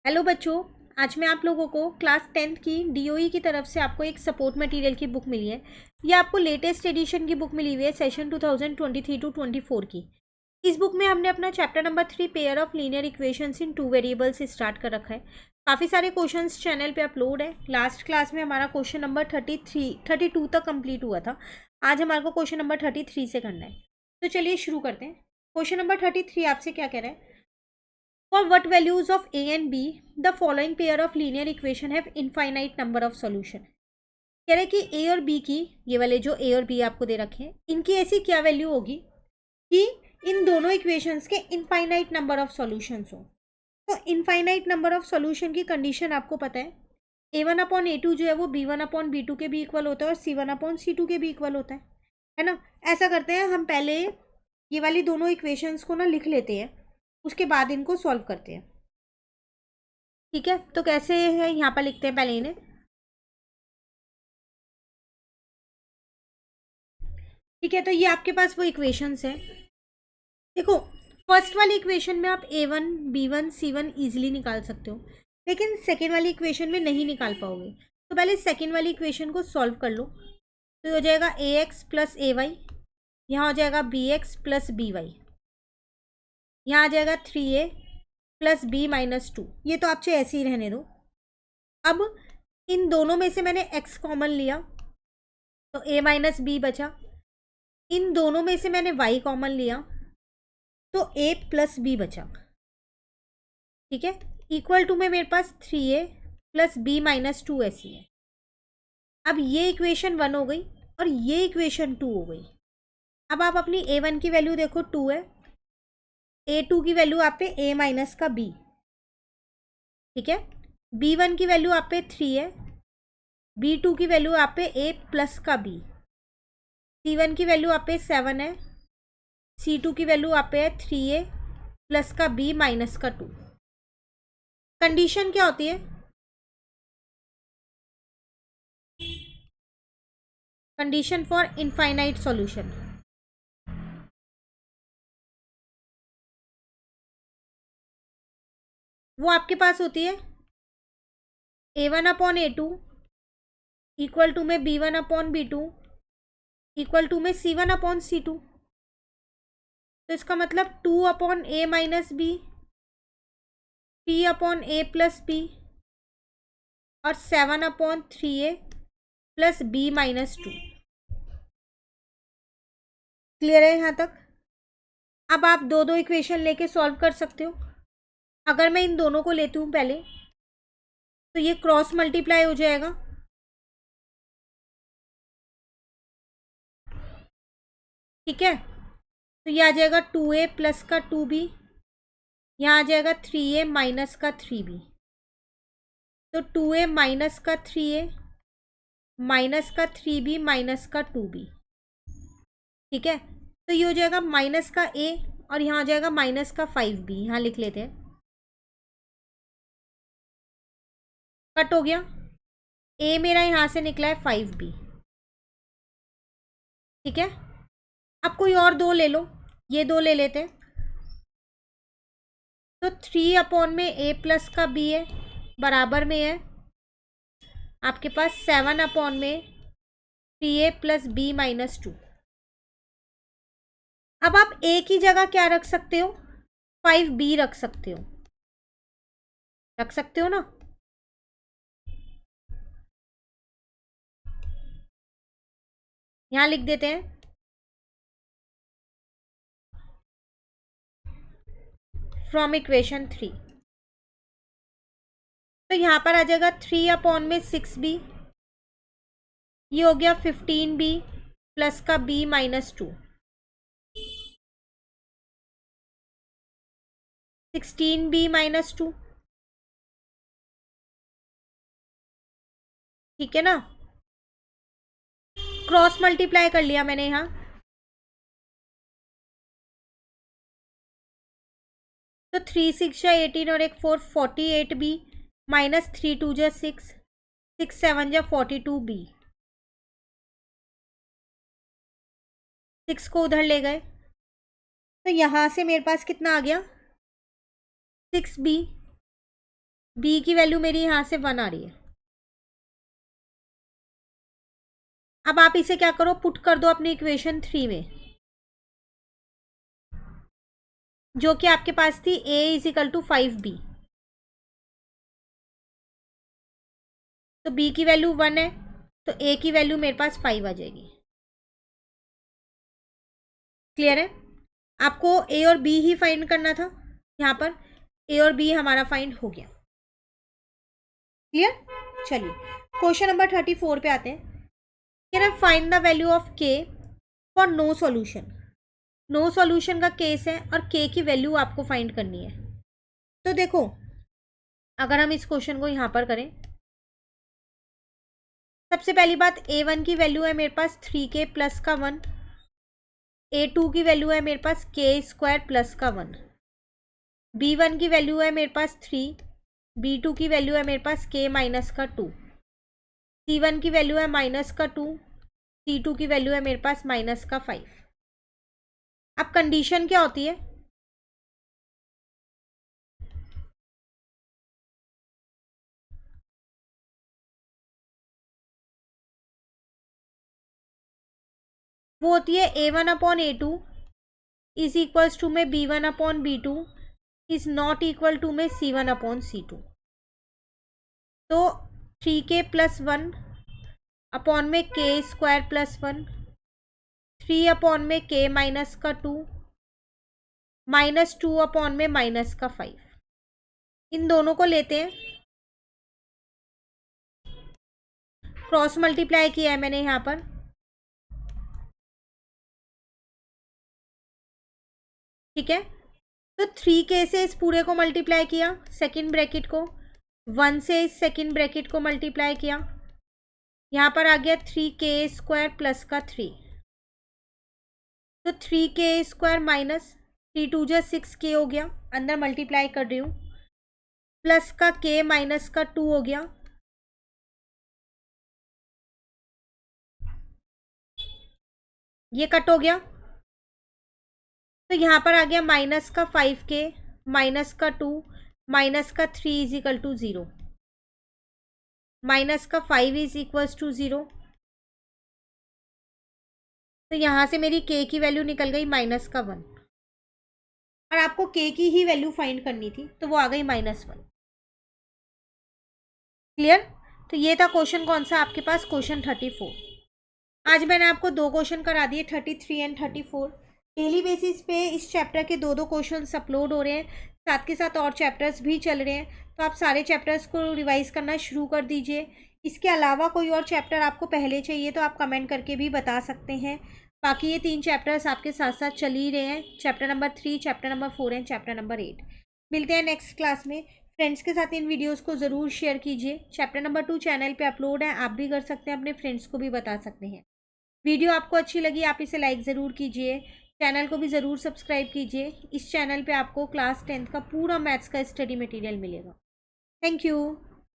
Hello बच्चों। आज मैं आप लोगों को क्लास 10th की डीओई की तरफ से आपको एक सपोर्ट मटेरियल की बुक मिली है। ये आपको लेटेस्ट एडिशन की बुक मिली हुई है सेशन 2023 टू 24 की। इस बुक में हमने अपना chapter number 3 pair of linear equations in two variable से स्टार्ट कर रखा है। काफ़ी सारे क्वेश्चंस चैनल पे अपलोड है। लास्ट क्लास में हमारा क्वेश्चन नंबर 32 तक कंप्लीट हुआ था। आज हमारे को क्वेश्चन नंबर 33 से करना है। तो चलिए शुरू करते हैं। क्वेश्चन नंबर 33 आपसे क्या कह रहा है? For what values of a and b, the following pair of linear equation have infinite number of solution। कह रहे कि a और b की, ये वाले जो a और b आपको दे रखे हैं, इनकी ऐसी क्या वैल्यू होगी कि इन दोनों इक्वेशंस के इनफाइनाइट नंबर ऑफ सॉल्यूशंस हो। तो इनफाइनाइट नंबर ऑफ सॉल्यूशन की कंडीशन आपको पता है, a1/a2 जो है वो b1/b2 के भी इक्वल होता है और c1/c2 के भी इक्वल होता है ना। ऐसा करते हैं, हम पहले ये वाली दोनों इक्वेशंस को ना लिख लेते हैं, उसके बाद इनको सॉल्व करते हैं। ठीक है, तो कैसे है यहाँ पर लिखते हैं पहले इन्हें। ठीक है, तो ये आपके पास वो इक्वेशंस हैं। देखो, फर्स्ट वाली इक्वेशन में आप a1 b1 c1 इजीली निकाल सकते हो, लेकिन सेकेंड वाली इक्वेशन में नहीं निकाल पाओगे। तो पहले सेकेंड वाली इक्वेशन को सॉल्व कर लो। तो हो जाएगा ax प्लस ए वाई, यहाँ हो जाएगा bx प्लस बी वाई, यहाँ आ जाएगा 3a प्लस b-2। ये तो आप चाहे ऐसे ही रहने दो। अब इन दोनों में से मैंने x कॉमन लिया तो a-b बचा। इन दोनों में से मैंने y कॉमन लिया तो a प्लस बी बचा। ठीक है, इक्वल टू में मेरे पास 3a प्लस b-2 ऐसी है। अब ये इक्वेशन 1 हो गई और ये इक्वेशन 2 हो गई। अब आप अपनी a1 की वैल्यू देखो 2 है, a2 की वैल्यू आप पे a माइनस का b। ठीक है, b1 की वैल्यू आप पे 3 है, b2 की वैल्यू आप पे a प्लस का b, c1 की वैल्यू आप पे 7 है, c2 की वैल्यू आप पे है 3a प्लस का b माइनस का 2। कंडीशन क्या होती है? Condition for infinite solution. वो आपके पास होती है a1/a2 इक्वल टू में b1/b2 इक्वल टू में c1/c2। तो इसका मतलब 2/a minus B, 3/a plus B और 7/3a प्लस b-2। क्लियर है यहाँ तक? अब आप दो दो इक्वेशन लेके सॉल्व कर सकते हो। अगर मैं इन दोनों को लेती हूँ पहले, तो ये क्रॉस मल्टीप्लाई हो जाएगा। ठीक है, तो ये आ जाएगा 2a प्लस का 2b, यहाँ आ जाएगा 3a माइनस का 3b। तो 2a माइनस का 3a माइनस का 3b माइनस का 2b। ठीक है, तो ये हो जाएगा माइनस का a और यहाँ आ जाएगा माइनस का 5b। यहाँ लिख लेते हैं, कट हो गया। a मेरा यहाँ से निकला है 5b। ठीक है, अब कोई और दो ले लो, ये दो ले लेते हैं। तो 3 में a प्लस का b है, बराबर में है आपके पास 7 में 3a प्लस b-2। अब आप a की जगह क्या रख सकते हो? 5b रख सकते हो, रख सकते हो ना। यहां लिख देते हैं फ्रॉम इक्वेशन 3। तो यहां पर आ जाएगा 3 में 6b, ये हो गया 15b प्लस का b-2, 16b-2। ठीक है ना, क्रॉस मल्टीप्लाई कर लिया मैंने यहाँ। तो 3 6 जा 18 और एक 4 48b माइनस 3 2 जा 6 6 7 जा 42b। 6 को उधर ले गए, तो यहाँ से मेरे पास कितना आ गया? 6b बी की वैल्यू मेरी यहाँ से 1 आ रही है। अब आप इसे क्या करो, पुट कर दो अपनी इक्वेशन 3 में, जो कि आपके पास थी a is equal to 5b। तो b की वैल्यू 1 है, तो a की वैल्यू मेरे पास 5 आ जाएगी। क्लियर है? आपको a और b ही फाइंड करना था, यहाँ पर a और b हमारा फाइंड हो गया। क्लियर? चलिए क्वेश्चन नंबर 34 पे आते हैं। Can I find the value of k for no solution. No solution का केस है और k की वैल्यू आपको फाइंड करनी है। तो देखो, अगर हम इस क्वेश्चन को यहाँ पर करें, सबसे पहली बात, a1 की वैल्यू है मेरे पास 3k प्लस का 1, a2 की वैल्यू है मेरे पास k स्क्वायर प्लस का 1, b1 की वैल्यू है मेरे पास 3, b2 की वैल्यू है मेरे पास k माइनस का 2, c1 की वैल्यू है माइनस का 2, c2 की वैल्यू है मेरे पास माइनस का 5। अब कंडीशन क्या होती है, वो होती है a1 upon a2 is equals to में b1 upon b2 is not equal to में c1 अपॉन c2। तो 3k प्लस 1 अपॉन में k स्क्वायर प्लस 1, 3 अपॉन में k माइनस का 2, -2 अपॉन में माइनस का 5। इन दोनों को लेते हैं, क्रॉस मल्टीप्लाई किया है मैंने यहाँ पर। ठीक है, तो 3k से इस पूरे को मल्टीप्लाई किया, सेकंड ब्रैकेट को, 1 से इस सेकंड ब्रैकेट को मल्टीप्लाई किया, यहाँ पर आ गया 3k स्क्वायर प्लस का 3। तो 3k स्क्वायर माइनस 3 2 जा 6k हो गया, अंदर मल्टीप्लाई कर रही हूँ, प्लस का k माइनस का 2 हो गया, ये कट हो गया। तो यहाँ पर आ गया माइनस का 5k माइनस का 2 माइनस का 3 इज इक्वल टू 0, माइनस का 5 इज इक्वल्स टू 0। तो यहाँ से मेरी k की वैल्यू निकल गई माइनस का 1, और आपको k की ही वैल्यू फाइंड करनी थी, तो वो आ गई -1। क्लियर? तो ये था क्वेश्चन कौन सा आपके पास, क्वेश्चन 34। आज मैंने आपको 2 क्वेश्चन करा दिए, 33 एंड 34। डेली बेसिस पे इस चैप्टर के 2 क्वेश्चन अपलोड हो रहे हैं, साथ के साथ और चैप्टर्स भी चल रहे हैं, तो आप सारे चैप्टर्स को रिवाइज करना शुरू कर दीजिए। इसके अलावा कोई और चैप्टर आपको पहले चाहिए तो आप कमेंट करके भी बता सकते हैं। बाकी ये 3 चैप्टर्स आपके साथ साथ चल ही रहे हैं, chapter number 3, chapter number 4 and chapter number 8। मिलते हैं नेक्स्ट क्लास में। फ्रेंड्स के साथ इन वीडियोस को ज़रूर शेयर कीजिए। चैप्टर नंबर 2 चैनल पे अपलोड है, आप भी कर सकते हैं, अपने फ्रेंड्स को भी बता सकते हैं। वीडियो आपको अच्छी लगी, आप इसे लाइक ज़रूर कीजिए, चैनल को भी ज़रूर सब्सक्राइब कीजिए। इस चैनल पे आपको क्लास 10th का पूरा मैथ्स का स्टडी मटेरियल मिलेगा। Thank you.